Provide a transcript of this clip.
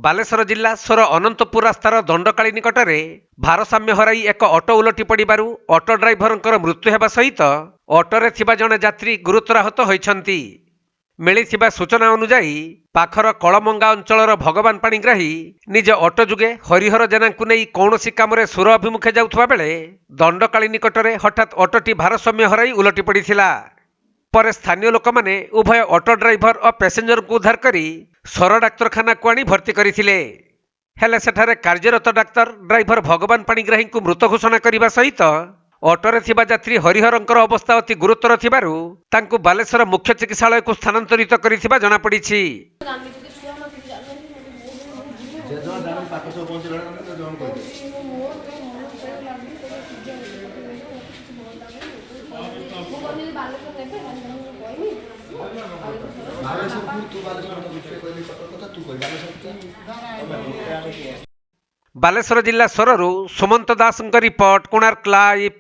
ବାଲେଶ୍ୱର ଜିଲ୍ଲା ସୋର ଅନନ୍ତପୁର ରାସ୍ତାର ଦଣ୍ଡକାଳୀ ନିକଟରେ ଭାରସାମ୍ୟ ହରାଇ ଏକ ଅଟୋ ଓଲଟି ପଡ଼ିବାରୁ ଅଟୋ ଡ୍ରାଇଭରଙ୍କର ମୃତ୍ୟୁ ହେବା ସହିତ ଅଟୋରେ ଥିବା ଜଣେ ଯାତ୍ରୀ ଗୁରୁତର ଆହତ ହୋଇଛନ୍ତି। ମିଳିଥିବା ସୂଚନା ଅନୁଯାୟୀ ପାଖର କଳମଙ୍ଗା ଅଞ୍ଚଳର ଭଗବାନ ପାଣିଗ୍ରାହୀ ନିଜ ଅଟୋ ଯୋଗେ ହରିହର ଜେନାଙ୍କୁ ନେଇ କୌଣସି କାମରେ ସୁର ଅଭିମୁଖେ ଯାଉଥିବା ବେଳେ ଦଣ୍ଡକାଳୀ ନିକଟରେ ହଠାତ୍ ଅଟୋଟି ଭାରସାମ୍ୟ ହରାଇ ଓଲଟି ପଡ଼ିଥିଲା। ପରେ ସ୍ଥାନୀୟ ଲୋକମାନେ ଉଭୟ ଅଟୋ ଡ୍ରାଇଭର ଓ ପ୍ୟାସେଞ୍ଜରଙ୍କୁ ଉଦ୍ଧାର କରି ସୋର ଡାକ୍ତରଖାନାକୁ ଆଣି ଭର୍ତ୍ତି କରିଥିଲେ। ହେଲେ ସେଠାରେ କାର୍ଯ୍ୟରତ ଡାକ୍ତର ଡ୍ରାଇଭର ଭଗବାନ ପାଣିଗ୍ରାହୀଙ୍କୁ ମୃତ ଘୋଷଣା କରିବା ସହିତ ଅଟୋରେ ଥିବା ଯାତ୍ରୀ ହରିହରଙ୍କର ଅବସ୍ଥା ଅତି ଗୁରୁତର ଥିବାରୁ ତାଙ୍କୁ ବାଲେଶ୍ୱର ମୁଖ୍ୟ ଚିକିତ୍ସାଳୟକୁ ସ୍ଥାନାନ୍ତରିତ କରିଥିବା ଜଣାପଡ଼ିଛି। ବାଲେଶ୍ୱର ଜିଲ୍ଲା ସୋରରୁ ସୁମନ୍ତ ଦାସଙ୍କ ରିପୋର୍ଟ, କୋଣାର୍କ ଲାଇଭ୍।